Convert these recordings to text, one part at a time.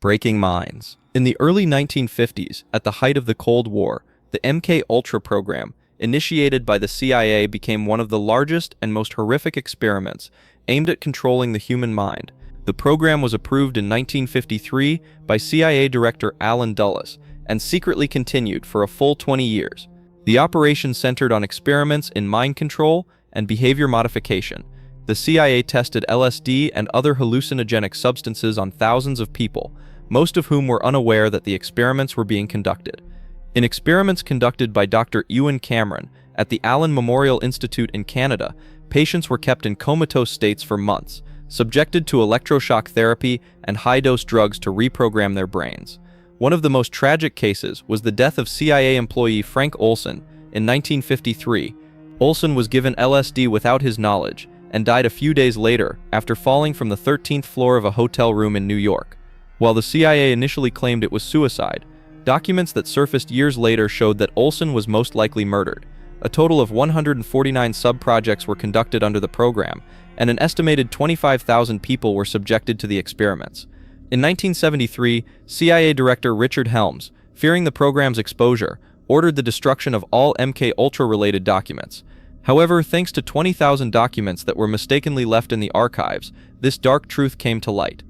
Breaking minds. In the early 1950s, at the height of the Cold War, the MK-Ultra program, initiated by the CIA, became one of the largest and most horrific experiments aimed at controlling the human mind. The program was approved in 1953 by CIA Director Allen Dulles and secretly continued for a full 20 years. The operation centered on experiments in mind control and behavior modification. The CIA tested LSD and other hallucinogenic substances on thousands of people, most of whom were unaware that the experiments were being conducted. In experiments conducted by Dr. Ewan Cameron at the Allen Memorial Institute in Canada, patients were kept in comatose states for months, subjected to electroshock therapy and high-dose drugs to reprogram their brains. One of the most tragic cases was the death of CIA employee Frank Olson in 1953. Olson was given LSD without his knowledge and died a few days later after falling from the 13th floor of a hotel room in New York. While the CIA initially claimed it was suicide, documents that surfaced years later showed that Olson was most likely murdered. A total of 149 sub-projects were conducted under the program, and an estimated 25,000 people were subjected to the experiments. In 1973, CIA Director Richard Helms, fearing the program's exposure, ordered the destruction of all MK-Ultra-related documents. However, thanks to 20,000 documents that were mistakenly left in the archives, this dark truth came to light.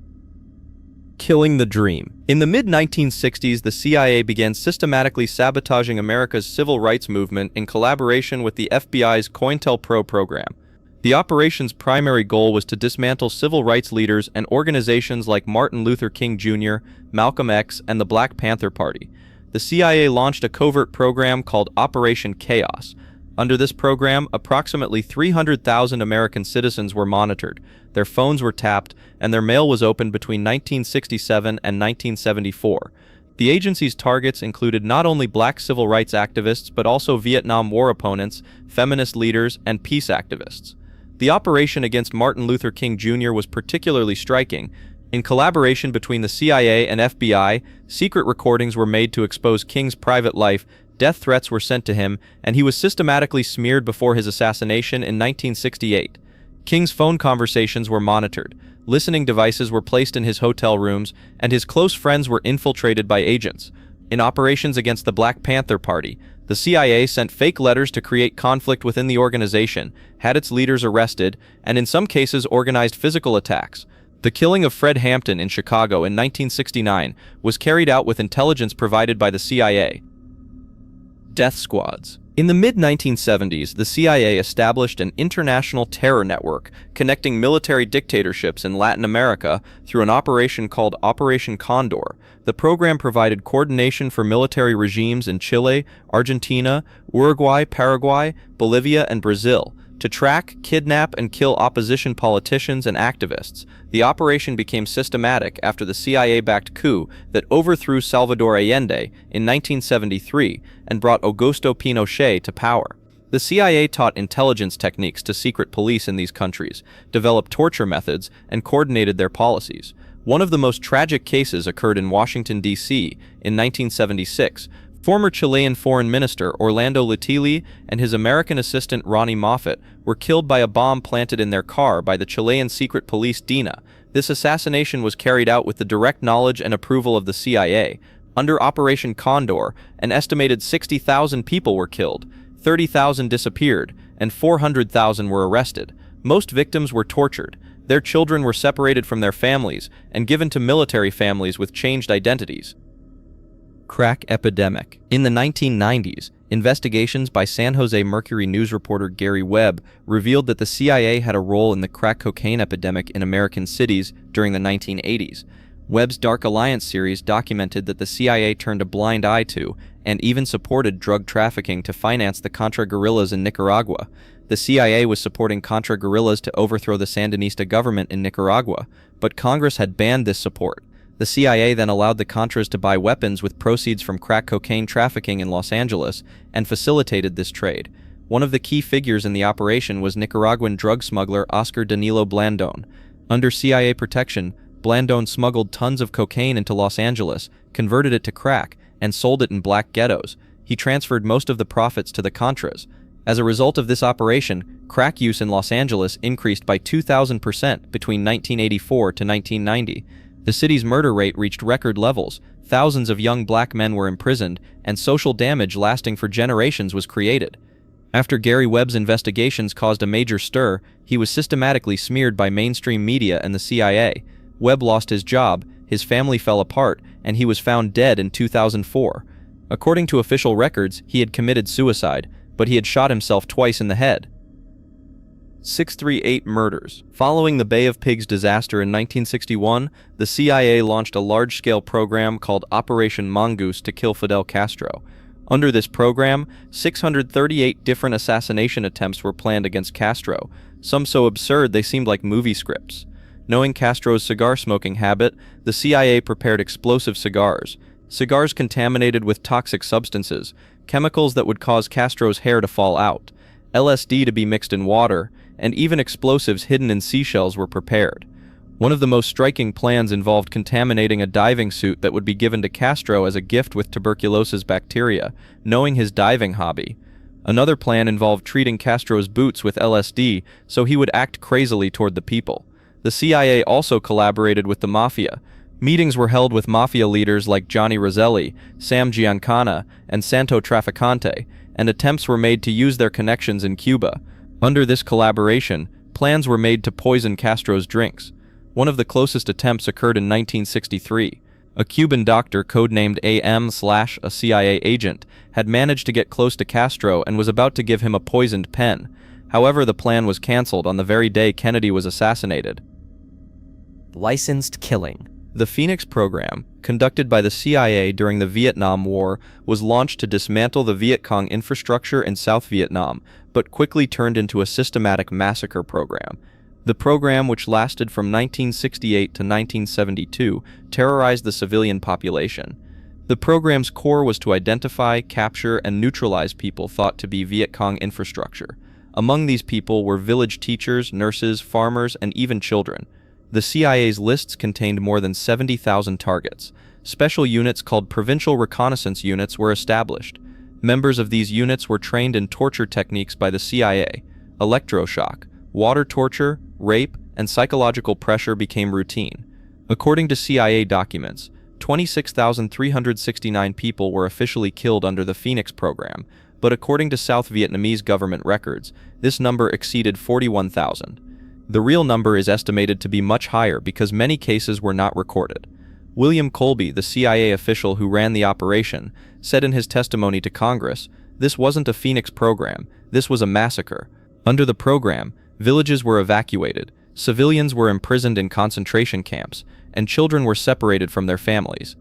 Killing the dream. In the mid-1960s, the CIA began systematically sabotaging America's civil rights movement in collaboration with the FBI's COINTELPRO program. The operation's primary goal was to dismantle civil rights leaders and organizations like Martin Luther King Jr., Malcolm X, and the Black Panther Party. The CIA launched a covert program called Operation Chaos. Under this program, approximately 300,000 American citizens were monitored, their phones were tapped, and their mail was opened between 1967 and 1974. The agency's targets included not only black civil rights activists but also Vietnam War opponents, feminist leaders, and peace activists. The operation against Martin Luther King Jr. was particularly striking. In collaboration between the CIA and FBI, secret recordings were made to expose King's private life. Death threats were sent to him, and he was systematically smeared before his assassination in 1968. King's phone conversations were monitored, listening devices were placed in his hotel rooms, and his close friends were infiltrated by agents. In operations against the Black Panther Party, the CIA sent fake letters to create conflict within the organization, had its leaders arrested, and in some cases organized physical attacks. The killing of Fred Hampton in Chicago in 1969 was carried out with intelligence provided by the CIA. Death squads. In the mid-1970s, the CIA established an international terror network connecting military dictatorships in Latin America through an operation called Operation Condor. The program provided coordination for military regimes in Chile, Argentina, Uruguay, Paraguay, Bolivia, and Brazil. To track, kidnap, and kill opposition politicians and activists. The operation became systematic after the CIA-backed coup that overthrew Salvador Allende in 1973 and brought Augusto Pinochet to power. The CIA taught intelligence techniques to secret police in these countries, developed torture methods, and coordinated their policies. One of the most tragic cases occurred in Washington, D.C. in 1976. Former Chilean Foreign Minister Orlando Letelier and his American assistant Ronnie Moffett were killed by a bomb planted in their car by the Chilean secret police DINA. This assassination was carried out with the direct knowledge and approval of the CIA. Under Operation Condor, an estimated 60,000 people were killed, 30,000 disappeared, and 400,000 were arrested. Most victims were tortured. Their children were separated from their families and given to military families with changed identities. Crack epidemic. In the 1990s, investigations by San Jose Mercury news reporter Gary Webb revealed that the CIA had a role in the crack cocaine epidemic in American cities during the 1980s. Webb's Dark Alliance series documented that the CIA turned a blind eye to and even supported drug trafficking to finance the Contra guerrillas in Nicaragua. The CIA was supporting Contra guerrillas to overthrow the Sandinista government in Nicaragua, but Congress had banned this support. The CIA then allowed the Contras to buy weapons with proceeds from crack cocaine trafficking in Los Angeles and facilitated this trade. One of the key figures in the operation was Nicaraguan drug smuggler Oscar Danilo Blandón. Under CIA protection, Blandón smuggled tons of cocaine into Los Angeles, converted it to crack, and sold it in black ghettos. He transferred most of the profits to the Contras. As a result of this operation, crack use in Los Angeles increased by 2,000% between 1984 to 1990. The city's murder rate reached record levels, thousands of young black men were imprisoned, and social damage lasting for generations was created. After Gary Webb's investigations caused a major stir, he was systematically smeared by mainstream media and the CIA. Webb lost his job, his family fell apart, and he was found dead in 2004. According to official records, he had committed suicide, but he had shot himself twice in the head. 638 murders. Following the Bay of Pigs disaster in 1961, the CIA launched a large-scale program called Operation Mongoose to kill Fidel Castro. Under this program, 638 different assassination attempts were planned against Castro, some so absurd they seemed like movie scripts. Knowing Castro's cigar-smoking habit, the CIA prepared explosive cigars. Cigars contaminated with toxic substances, chemicals that would cause Castro's hair to fall out, LSD to be mixed in water, and even explosives hidden in seashells were prepared. One of the most striking plans involved contaminating a diving suit that would be given to Castro as a gift with tuberculosis bacteria, knowing his diving hobby. Another plan involved treating Castro's boots with LSD so he would act crazily toward the people. The CIA also collaborated with the Mafia. Meetings were held with Mafia leaders like Johnny Roselli, Sam Giancana, and Santo Trafficante, and attempts were made to use their connections in Cuba. Under this collaboration, plans were made to poison Castro's drinks. One of the closest attempts occurred in 1963. A Cuban doctor codenamed AM/a CIA agent had managed to get close to Castro and was about to give him a poisoned pen. However, the plan was canceled on the very day Kennedy was assassinated. Licensed killing. The Phoenix program, conducted by the CIA during the Vietnam War, was launched to dismantle the Viet Cong infrastructure in South Vietnam, but quickly turned into a systematic massacre program. The program, which lasted from 1968 to 1972, terrorized the civilian population. The program's core was to identify, capture, and neutralize people thought to be Viet Cong infrastructure. Among these people were village teachers, nurses, farmers, and even children. The CIA's lists contained more than 70,000 targets. Special units called Provincial Reconnaissance Units were established. Members of these units were trained in torture techniques by the CIA. Electroshock, water torture, rape, and psychological pressure became routine. According to CIA documents, 26,369 people were officially killed under the Phoenix program, but according to South Vietnamese government records, this number exceeded 41,000. The real number is estimated to be much higher because many cases were not recorded. William Colby, the CIA official who ran the operation, said in his testimony to Congress, "This wasn't a Phoenix program, this was a massacre." Under the program, villages were evacuated, civilians were imprisoned in concentration camps, and children were separated from their families.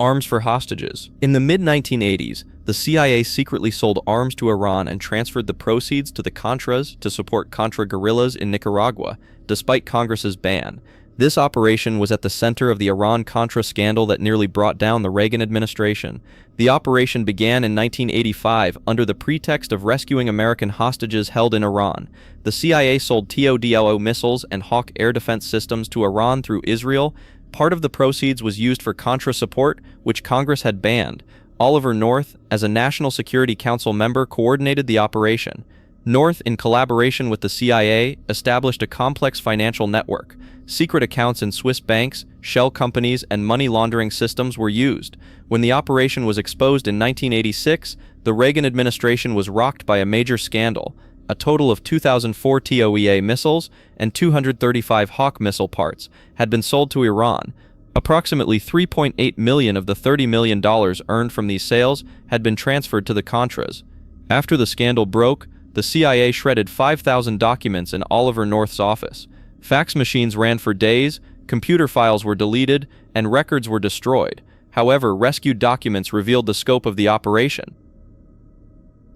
Arms for hostages. In the mid-1980s, the CIA secretly sold arms to Iran and transferred the proceeds to the Contras to support Contra guerrillas in Nicaragua, despite Congress's ban. This operation was at the center of the Iran-Contra scandal that nearly brought down the Reagan administration. The operation began in 1985 under the pretext of rescuing American hostages held in Iran. The CIA sold TODLO missiles and Hawk air defense systems to Iran through Israel. Part of the proceeds was used for Contra support, which Congress had banned. Oliver North, as a National Security Council member, coordinated the operation. North, in collaboration with the CIA, established a complex financial network. Secret accounts in Swiss banks, shell companies, and money laundering systems were used. When the operation was exposed in 1986, the Reagan administration was rocked by a major scandal. A total of 2,004 TOEA missiles and 235 Hawk missile parts had been sold to Iran. Approximately $3.8 million of the $30 million earned from these sales had been transferred to the Contras. After the scandal broke, the CIA shredded 5,000 documents in Oliver North's office. Fax machines ran for days, computer files were deleted, and records were destroyed. However, rescued documents revealed the scope of the operation.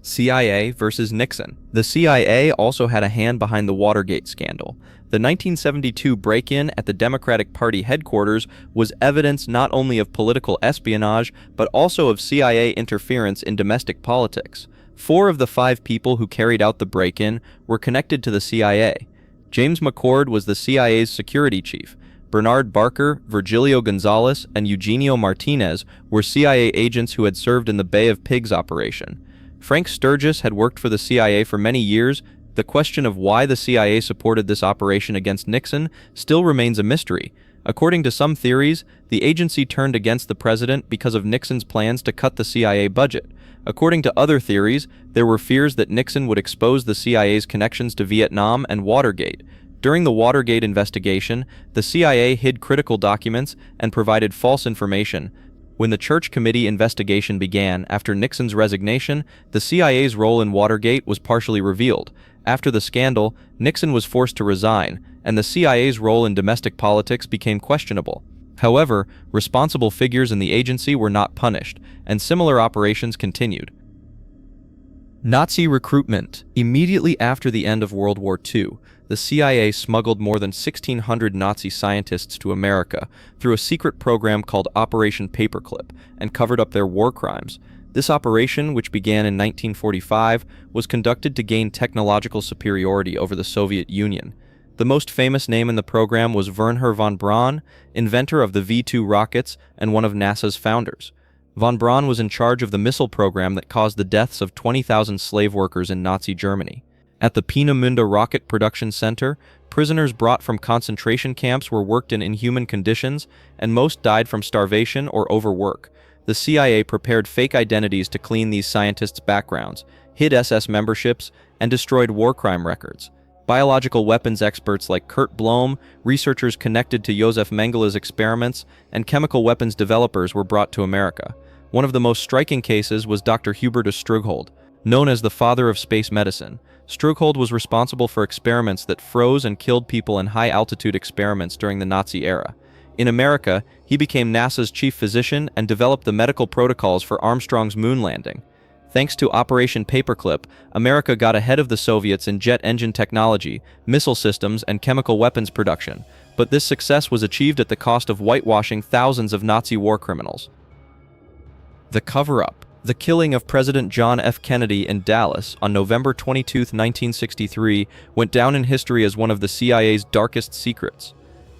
CIA versus Nixon. The CIA also had a hand behind the Watergate scandal. The 1972 break-in at the Democratic Party headquarters was evidence not only of political espionage, but also of CIA interference in domestic politics. 4 of the 5 people who carried out the break-in were connected to the CIA. James McCord was the CIA's security chief. Bernard Barker, Virgilio Gonzalez, and Eugenio Martinez were CIA agents who had served in the Bay of Pigs operation. Frank Sturgis had worked for the CIA for many years. The question of why the CIA supported this operation against Nixon still remains a mystery. According to some theories, the agency turned against the president because of Nixon's plans to cut the CIA budget. According to other theories, there were fears that Nixon would expose the CIA's connections to Vietnam and Watergate. During the Watergate investigation, the CIA hid critical documents and provided false information. When the Church Committee investigation began after Nixon's resignation, the CIA's role in Watergate was partially revealed. After the scandal, Nixon was forced to resign, and the CIA's role in domestic politics became questionable. However, responsible figures in the agency were not punished, and similar operations continued. Nazi recruitment. Immediately after the end of World War II, the CIA smuggled more than 1,600 Nazi scientists to America through a secret program called Operation Paperclip and covered up their war crimes. This operation, which began in 1945, was conducted to gain technological superiority over the Soviet Union. The most famous name in the program was Wernher von Braun, inventor of the V-2 rockets and one of NASA's founders. Von Braun was in charge of the missile program that caused the deaths of 20,000 slave workers in Nazi Germany. At the Peenemünde Rocket Production Center, prisoners brought from concentration camps were worked in inhuman conditions, and most died from starvation or overwork. The CIA prepared fake identities to clean these scientists' backgrounds, hid SS memberships, and destroyed war crime records. Biological weapons experts like Kurt Blom, researchers connected to Josef Mengele's experiments, and chemical weapons developers were brought to America. One of the most striking cases was Dr. Hubertus Strughold, known as the father of space medicine. Strughold was responsible for experiments that froze and killed people in high-altitude experiments during the Nazi era. In America, he became NASA's chief physician and developed the medical protocols for Armstrong's moon landing. Thanks to Operation Paperclip, America got ahead of the Soviets in jet engine technology, missile systems, and chemical weapons production, but this success was achieved at the cost of whitewashing thousands of Nazi war criminals. The cover-up. The killing of President John F. Kennedy in Dallas on November 22, 1963, went down in history as one of the CIA's darkest secrets.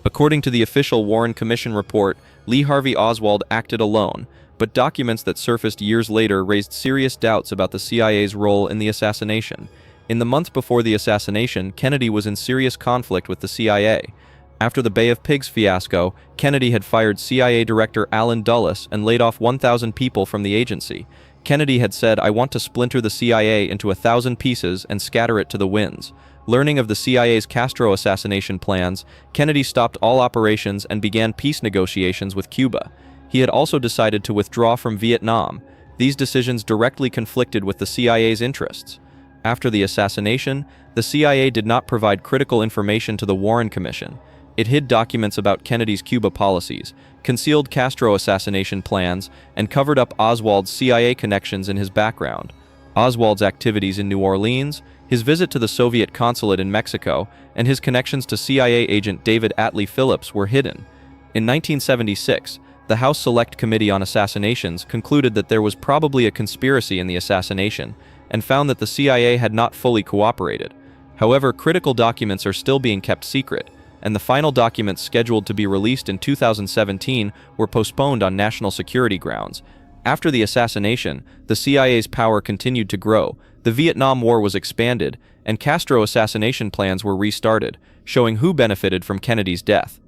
According to the official Warren Commission report, Lee Harvey Oswald acted alone, but documents that surfaced years later raised serious doubts about the CIA's role in the assassination. In the month before the assassination, Kennedy was in serious conflict with the CIA. After the Bay of Pigs fiasco, Kennedy had fired CIA Director Allen Dulles and laid off 1,000 people from the agency. Kennedy had said, "I want to splinter the CIA into 1,000 pieces and scatter it to the winds." Learning of the CIA's Castro assassination plans, Kennedy stopped all operations and began peace negotiations with Cuba. He had also decided to withdraw from Vietnam. These decisions directly conflicted with the CIA's interests. After the assassination, the CIA did not provide critical information to the Warren Commission. It hid documents about Kennedy's Cuba policies, concealed Castro assassination plans, and covered up Oswald's CIA connections in his background. Oswald's activities in New Orleans, his visit to the Soviet consulate in Mexico, and his connections to CIA agent David Atlee Phillips were hidden. In 1976, the House Select Committee on Assassinations concluded that there was probably a conspiracy in the assassination and found that the CIA had not fully cooperated. However, critical documents are still being kept secret, and the final documents scheduled to be released in 2017 were postponed on national security grounds. After the assassination, the CIA's power continued to grow, the Vietnam War was expanded, and Castro assassination plans were restarted, showing who benefited from Kennedy's death.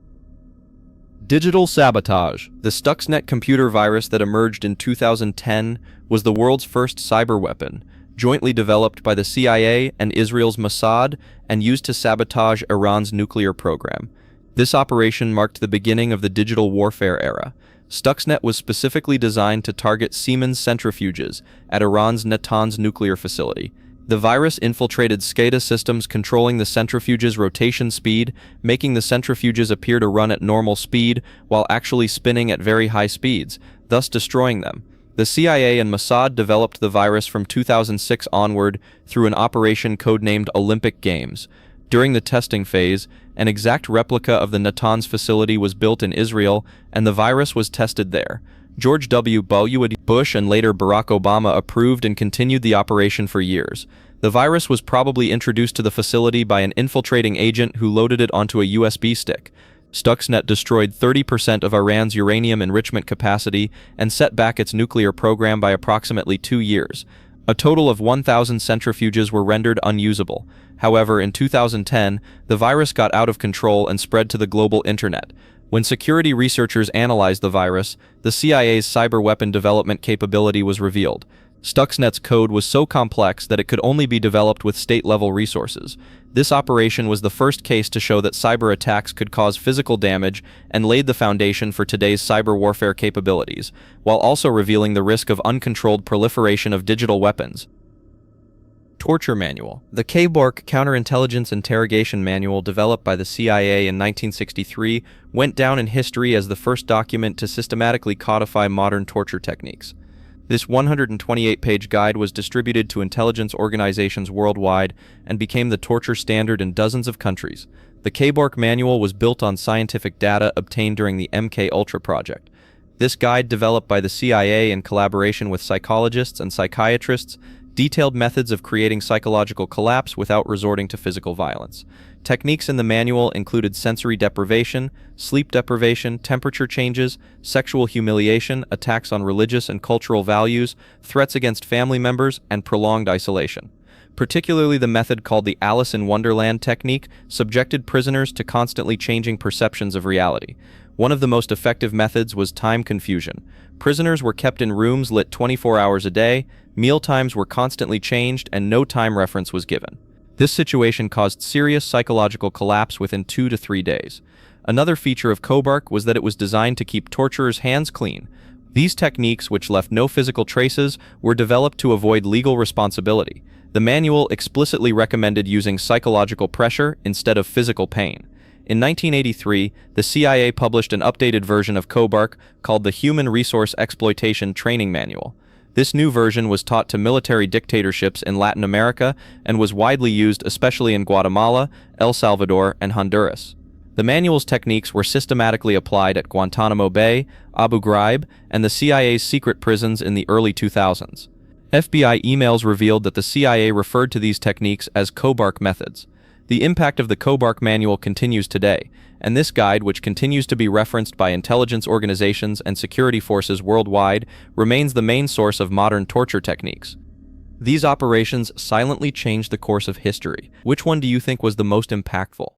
Digital sabotage. The Stuxnet computer virus that emerged in 2010 was the world's first cyber weapon, jointly developed by the CIA and Israel's Mossad and used to sabotage Iran's nuclear program. This operation marked the beginning of the digital warfare era. Stuxnet was specifically designed to target Siemens centrifuges at Iran's Natanz nuclear facility. The virus infiltrated SCADA systems controlling the centrifuge's rotation speed, making the centrifuges appear to run at normal speed while actually spinning at very high speeds, thus destroying them. The CIA and Mossad developed the virus from 2006 onward through an operation codenamed Olympic Games. During the testing phase, an exact replica of the Natanz facility was built in Israel, and the virus was tested there. George W. Bush and later Barack Obama approved and continued the operation for years. The virus was probably introduced to the facility by an infiltrating agent who loaded it onto a USB stick. Stuxnet destroyed 30% of Iran's uranium enrichment capacity and set back its nuclear program by approximately 2 years. A total of 1,000 centrifuges were rendered unusable. However, in 2010, the virus got out of control and spread to the global internet. When security researchers analyzed the virus, the CIA's cyber weapon development capability was revealed. Stuxnet's code was so complex that it could only be developed with state-level resources. This operation was the first case to show that cyber attacks could cause physical damage and laid the foundation for today's cyber warfare capabilities, while also revealing the risk of uncontrolled proliferation of digital weapons. Torture Manual. The KBORC Counterintelligence Interrogation Manual, developed by the CIA in 1963, went down in history as the first document to systematically codify modern torture techniques. This 128-page guide was distributed to intelligence organizations worldwide and became the torture standard in dozens of countries. The KBORC manual was built on scientific data obtained during the MKUltra project. This guide, developed by the CIA in collaboration with psychologists and psychiatrists, detailed methods of creating psychological collapse without resorting to physical violence. Techniques in the manual included sensory deprivation, sleep deprivation, temperature changes, sexual humiliation, attacks on religious and cultural values, threats against family members, and prolonged isolation. Particularly the method called the Alice in Wonderland technique subjected prisoners to constantly changing perceptions of reality. One of the most effective methods was time confusion. Prisoners were kept in rooms lit 24 hours a day, meal times were constantly changed, and no time reference was given. This situation caused serious psychological collapse within 2 to 3 days. Another feature of KBORC was that it was designed to keep torturers' hands clean. These techniques, which left no physical traces, were developed to avoid legal responsibility. The manual explicitly recommended using psychological pressure instead of physical pain. In 1983, the CIA published an updated version of KBORC called the Human Resource Exploitation Training Manual. This new version was taught to military dictatorships in Latin America and was widely used especially in Guatemala, El Salvador, and Honduras. The manual's techniques were systematically applied at Guantanamo Bay, Abu Ghraib, and the CIA's secret prisons in the early 2000s. FBI emails revealed that the CIA referred to these techniques as KBORC methods. The impact of the KBORC manual continues today, and this guide, which continues to be referenced by intelligence organizations and security forces worldwide, remains the main source of modern torture techniques. These operations silently changed the course of history. Which one do you think was the most impactful?